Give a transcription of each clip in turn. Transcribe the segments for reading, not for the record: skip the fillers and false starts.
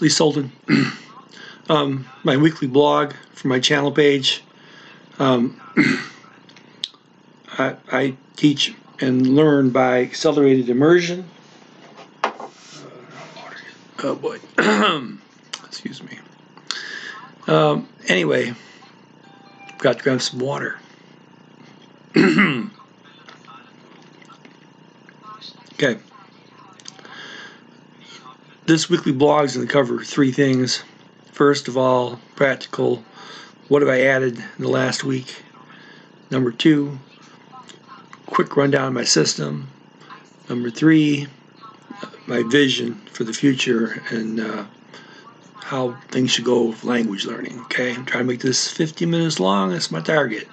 Lee Sultan. My weekly blog for my channel page. I teach and learn by accelerated immersion. Oh boy. Excuse me. Anyway, got to grab some water. Okay. This weekly blog is going to cover three things. First of all, practical. What have I added in the last week? Number two, quick rundown of my system. Number three, my vision for the future and how things should go with language learning. Okay, I'm trying to make this 50 minutes long. That's my target.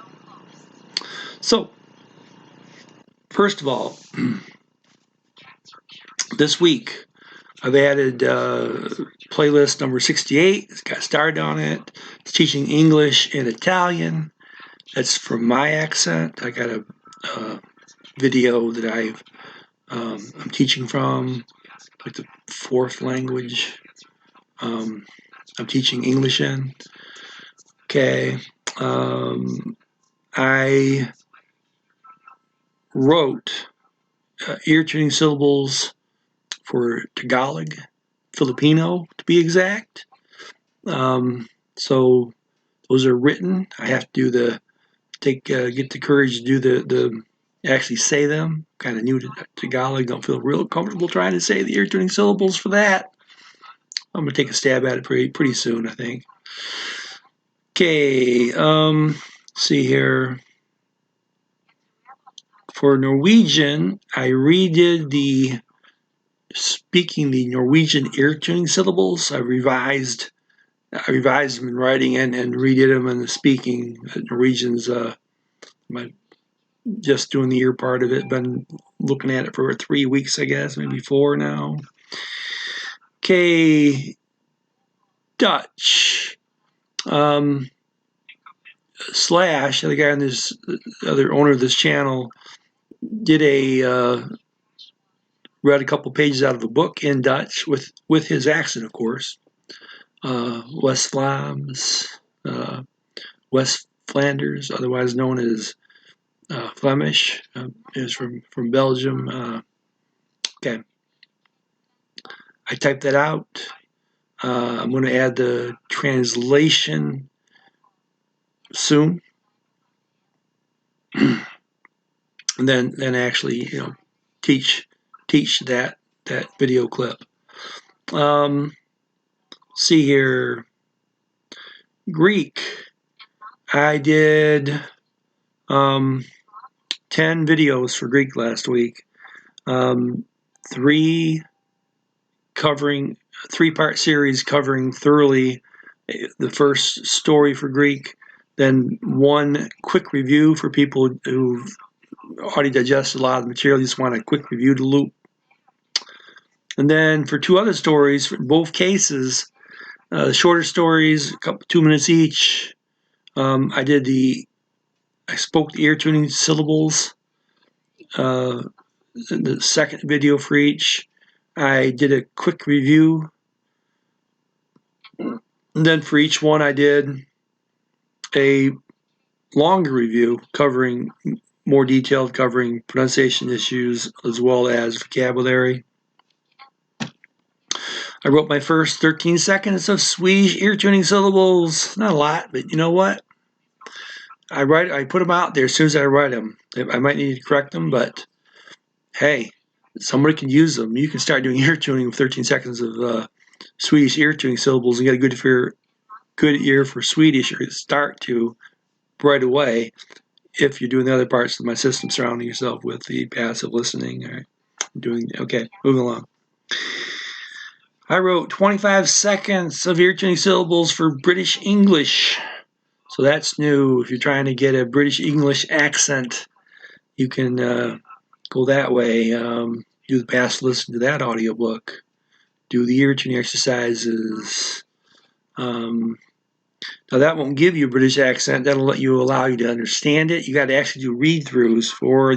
So, first of all, this week I've added playlist number 68. It's got started on it. It's teaching English and Italian. That's from my accent. I got a video that I'm teaching from, like the fourth language. I'm teaching English in. Okay. I wrote ear tuning syllables for Tagalog, Filipino to be exact. So those are written. I have to do get the courage to do actually say them. Kind of new to Tagalog, don't feel real comfortable trying to say the ear tuning syllables for that. I'm gonna take a stab at it pretty soon, I think. Okay, see here. For Norwegian, I redid speaking the Norwegian ear tuning syllables. I revised them in writing and redid them in the speaking. Norwegian's just doing the ear part of it. Been looking at it for 3 weeks, I guess, maybe 4 now. Okay, Dutch. Slash, the guy on this, other owner of this channel, did read a couple pages out of a book in Dutch with his accent, of course. West Vlaams, West Flanders, otherwise known as Flemish, is from Belgium. Okay, I typed that out. I'm going to add the translation soon, and then actually, teach that video clip. See here, Greek. I did 10 videos for Greek last week. 3-part series covering thoroughly the first story for Greek, then 1 quick review for people who've already digested a lot of the material, just want a quick review to loop. And then for 2 other stories, for both cases, shorter stories, 2 minutes each, I spoke the ear tuning syllables, the second video for each. I did a quick review. And then for each one, I did a longer review covering more detailed, covering pronunciation issues as well as vocabulary. I wrote my first 13 seconds of Swedish ear tuning syllables. Not a lot, but you know what? I put them out there as soon as I write them. I might need to correct them, but hey, somebody can use them. You can start doing ear tuning with 13 seconds of Swedish ear tuning syllables and get a good ear for Swedish, or start to right away if you're doing the other parts of my system, surrounding yourself with the passive listening. All right, okay, moving along. I wrote 25 seconds of ear tuning syllables for British English. So that's new. If you're trying to get a British English accent, you can go that way. Do the passive listen to that audiobook. Do the ear tuning exercises. Now that won't give you a British accent. That'll allow you to understand it. You got to actually do read-throughs for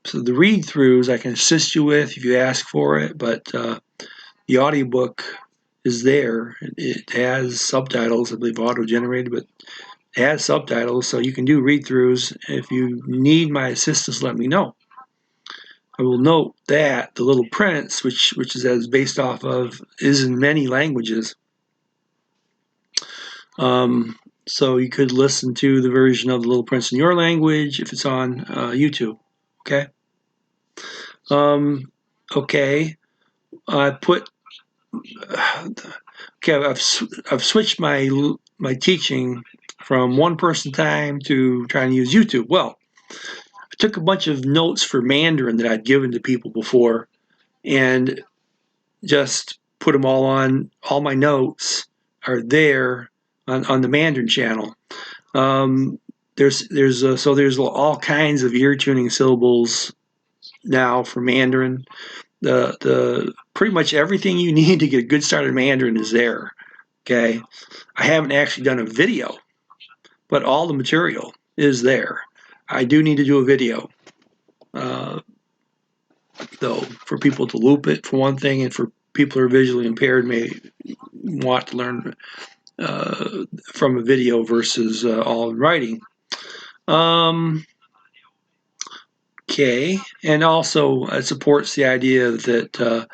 so the read-throughs I can assist you with if you ask for it, but the audiobook is there. It has subtitles, I believe auto-generated, but it has subtitles, so you can do read-throughs. If you need my assistance, let me know. I will note that The Little Prince, which is based off of, is in many languages. So you could listen to the version of The Little Prince in your language if it's on YouTube. Okay. Okay. I put. Okay. I've switched my teaching from one person time to trying to use YouTube. Well, I took a bunch of notes for Mandarin that I'd given to people before, and just put them all on. All my notes are there on the Mandarin channel. There's all kinds of ear tuning syllables now for Mandarin. The pretty much everything you need to get a good start at Mandarin is there. Okay, I haven't actually done a video, but all the material is there. I do need to do a video, though, for people to loop it for one thing, and for people who are visually impaired may want to learn from a video versus all in writing. Okay, and also it supports the idea that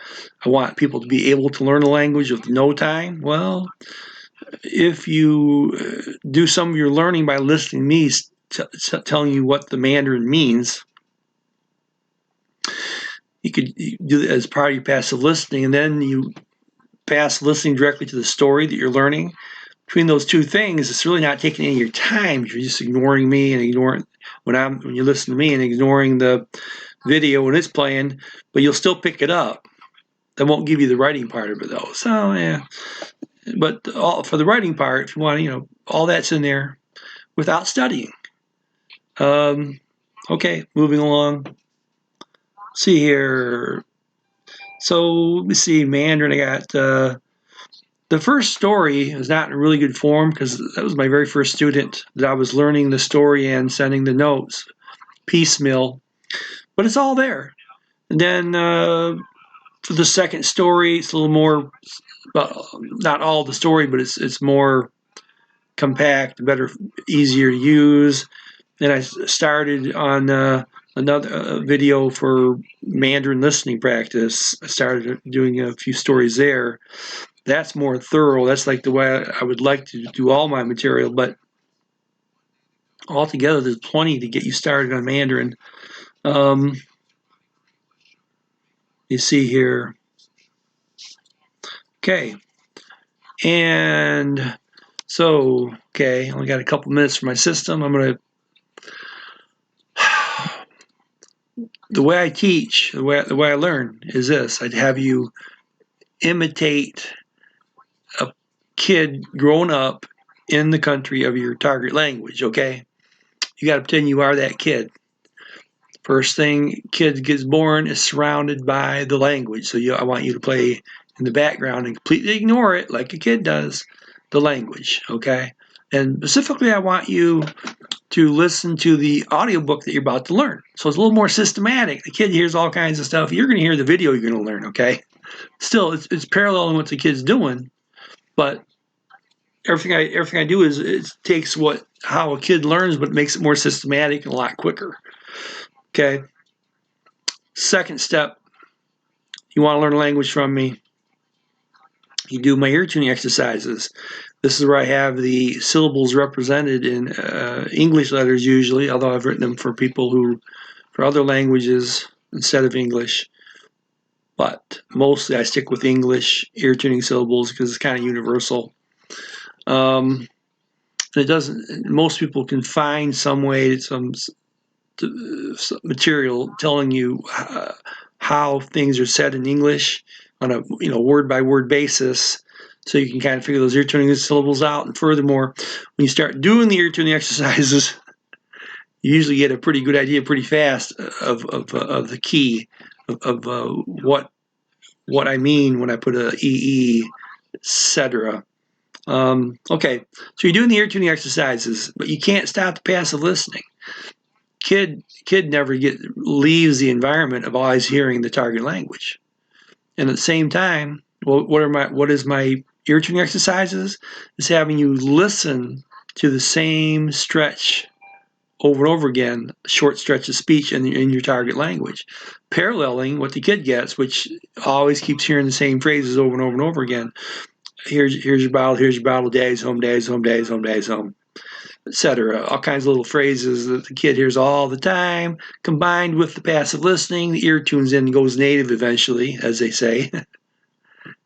I want people to be able to learn a language with no time. Well, if you do some of your learning by listening to me telling you what the Mandarin means, you could do it as part of your passive listening, and then you pass listening directly to the story that you're learning. Between those two things, it's really not taking any of your time. You're just ignoring me and ignoring when you listen to me and ignoring the video when it's playing, but you'll still pick it up. That won't give you the writing part of it though. So yeah, but for the writing part, if you want, all that's in there without studying. Okay, moving along. See here. So let me see, Mandarin. I got. The first story is not in a really good form because that was my very first student that I was learning the story and sending the notes piecemeal, but it's all there. And then for the second story, it's a little more, not all the story, but it's more compact, better, easier to use. Then I started on another video for Mandarin listening practice. I started doing a few stories there. That's more thorough. That's like the way I would like to do all my material, but altogether there's plenty to get you started on Mandarin. You see here. Okay. And so, okay, I only got a couple minutes for my system. I'm going to, the way I teach, the way I learn is this. I'd have you imitate a kid grown up in the country of your target language, okay? You got to pretend you are that kid. First thing, kid gets born is surrounded by the language. So I want you to play in the background and completely ignore it like a kid does, the language, okay? And specifically, I want you to listen to the audiobook that you're about to learn. So it's a little more systematic. The kid hears all kinds of stuff. You're going to hear the video you're going to learn, okay? Still, it's paralleling what the kid's doing, but everything I do is it takes how a kid learns, but makes it more systematic and a lot quicker. Okay. Second step, you want to learn a language from me, you do my ear tuning exercises. This is where I have the syllables represented in English letters usually, although I've written them for for other languages instead of English. But mostly I stick with English ear tuning syllables because it's kind of universal. Most people can find some way, some material telling you how things are said in English on a word by word basis, so you can kind of figure those ear tuning syllables out. And furthermore, when you start doing the ear tuning exercises, you usually get a pretty good idea pretty fast of the key of what I mean when I put a EE, etc. Okay, so you're doing the ear tuning exercises, but you can't stop the passive listening. Kid never leaves the environment of always hearing the target language. And at the same time, Well, what is my ear tuning exercises? Is having you listen to the same stretch over and over again, short stretch of speech in your target language, paralleling what the kid gets, which always keeps hearing the same phrases over and over and over again. Here's your bottle, daddy's home, daddy's home, daddy's home, daddy's home, etc. All kinds of little phrases that the kid hears all the time, combined with the passive listening. The ear tunes in and goes native eventually, as they say.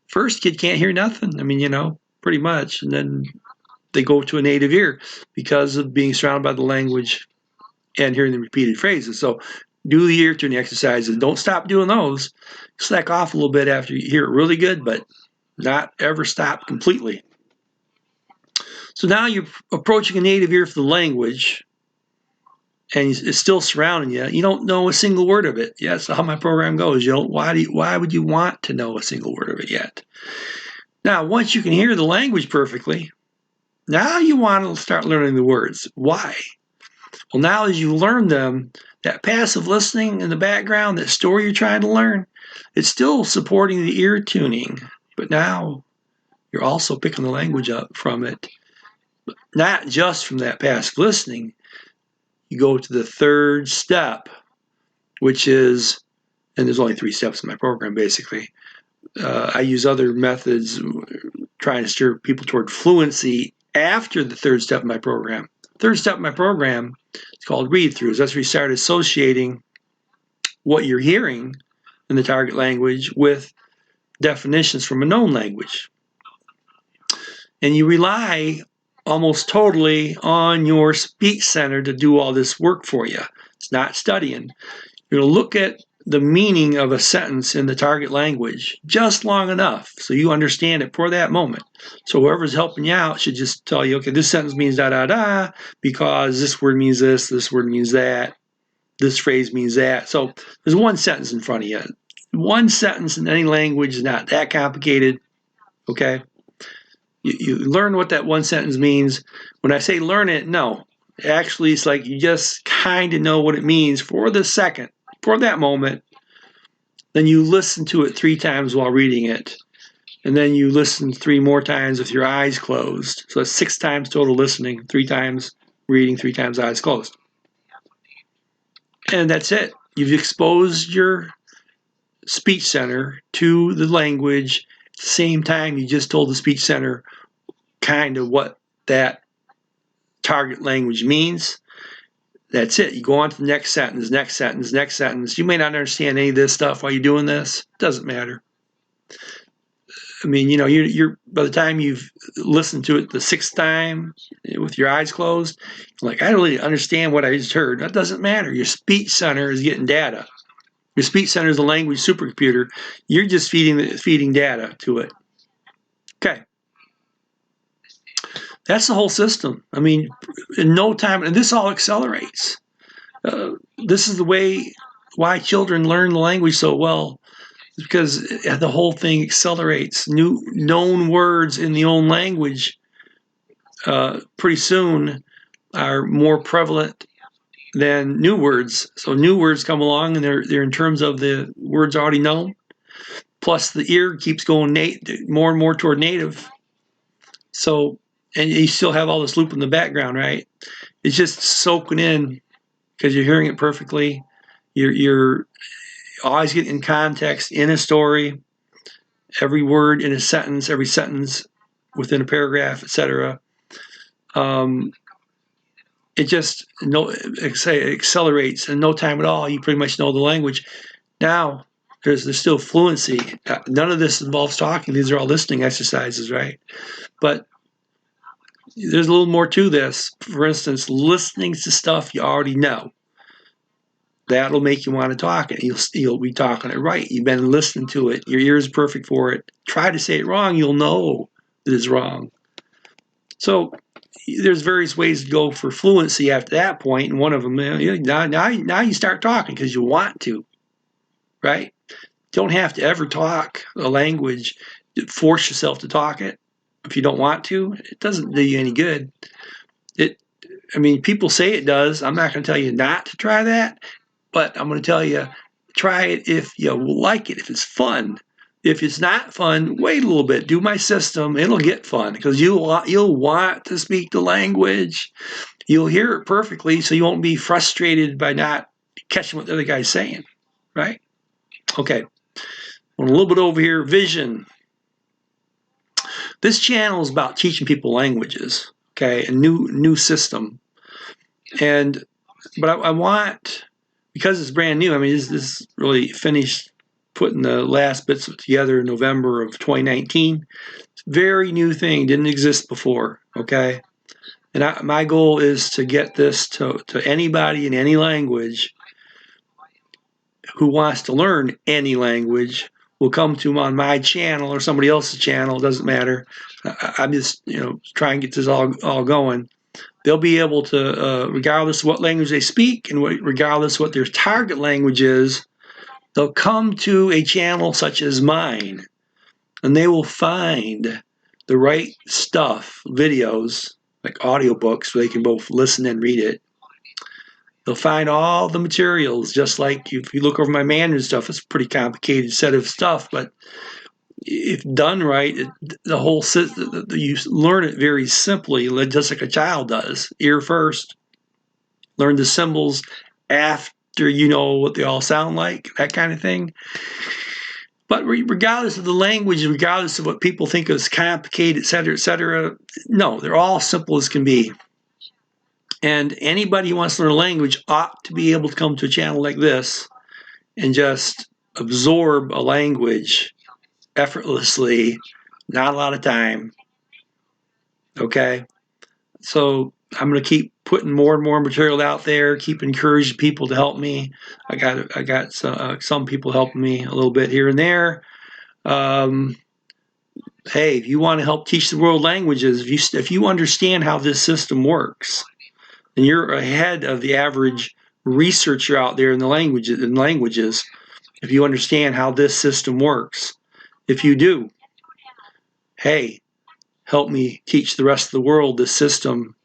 First, kid can't hear nothing. I mean, pretty much. And then they go to a native ear because of being surrounded by the language and hearing the repeated phrases. So do the ear tuning exercises. Don't stop doing those. Slack off a little bit after you hear it really good, but not ever stop completely. So now you're approaching a native ear for the language, and it's still surrounding you. You don't know a single word of it. Yeah, that's how my program goes. Why would you want to know a single word of it yet? Now, once you can hear the language perfectly, now you want to start learning the words. Why? Well, now as you learn them, that passive listening in the background, that story you're trying to learn, it's still supporting the ear tuning, but now you're also picking the language up from it. Not just from that passive listening. You go to the third step, which is, and there's only 3 steps in my program basically. I use other methods trying to steer people toward fluency after the third step of my program. Third step of my program is called read-throughs. That's where you start associating what you're hearing in the target language with definitions from a known language. And you rely almost totally on your speech center to do all this work for you. It's not studying. You're going to look at the meaning of a sentence in the target language just long enough so you understand it for that moment. So whoever's helping you out should just tell you, okay, this sentence means da da da because this word means this word means that, this phrase means that. So there's one sentence in front of you. One sentence in any language is not that complicated, okay? You learn what that one sentence means. When I say learn it, no. Actually, it's like you just kind of know what it means for the second, for that moment. Then you listen to it 3 times while reading it. And then you listen 3 more times with your eyes closed. So that's 6 times total listening, 3 times reading, 3 times eyes closed. And that's it. You've exposed your speech center to the language at the same time you just told the speech center kind of what that target language means. That's it. You go on to the next sentence, next sentence, next sentence. You may not understand any of this stuff while you're doing this. Doesn't matter. I mean, you're by the time you've listened to it the 6th time with your eyes closed, you're like, I don't really understand what I just heard. That doesn't matter. Your speech center is getting data. Your speech center is a language supercomputer. You're just feeding data to it. Okay. That's the whole system. I mean, in no time, and this all accelerates. This is the way why children learn the language so well, because the whole thing accelerates. New known words in the own language pretty soon are more prevalent than new words. So new words come along, and they're in terms of the words already known. Plus, the ear keeps going more and more toward native. So, and you still have all this loop in the background, right? It's just soaking in because you're hearing it perfectly. You're always getting in context in a story, every word in a sentence, every sentence within a paragraph, etc. It just it accelerates in no time at all. You pretty much know the language. Now there's still fluency. None of this involves talking. These are all listening exercises, right? But there's a little more to this. For instance, listening to stuff you already know. That'll make you want to talk it. You'll be talking it right. You've been listening to it. Your ear is perfect for it. Try to say it wrong. You'll know that it's wrong. So there's various ways to go for fluency after that point, and one of them, now you start talking because you want to, right? Don't have to ever talk a language. Force yourself to talk it. If you don't want to, it doesn't do you any good. People say it does. I'm not going to tell you not to try that, but I'm going to tell you, try it if you like it, if it's fun. If it's not fun, wait a little bit. Do my system. It'll get fun because you'll want to speak the language. You'll hear it perfectly, so you won't be frustrated by not catching what the other guy's saying, right? Okay. A little bit over here, vision. This channel is about teaching people languages, okay, a new system. But I want, because it's brand new, I mean, this really finished putting the last bits together in November of 2019. Very new thing, didn't exist before, okay? And my goal is to get this to anybody in any language who wants to learn any language will come to on my channel or somebody else's channel, it doesn't matter. I'm just, trying to get this all going. They'll be able to, regardless of what language they speak and regardless of what their target language is, they'll come to a channel such as mine, and they will find the right stuff, videos, like audiobooks, where they can both listen and read it. They'll find all the materials, just like if you look over my manual stuff, it's a pretty complicated set of stuff, but if done right, the whole system, you learn it very simply, just like a child does. Ear first, learn the symbols after you know what they all sound like, that kind of thing. But regardless of the language, regardless of what people think is complicated, et cetera, no, they're all simple as can be. And anybody who wants to learn a language ought to be able to come to a channel like this and just absorb a language effortlessly, not a lot of time. Okay? So I'm going to keep putting more and more material out there, keep encouraging people to help me. I got some people helping me a little bit here and there. Hey, if you want to help teach the world languages, if you understand how this system works, then you're ahead of the average researcher out there in the languages. If you understand how this system works, if you do, hey, help me teach the rest of the world this system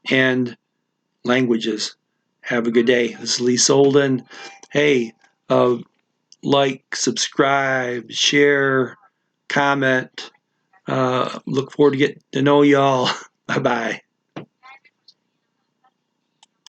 and languages. Have a good day. This is Lee Solden. Hey, like, subscribe, share, comment. Look forward to getting to know y'all. Bye-bye.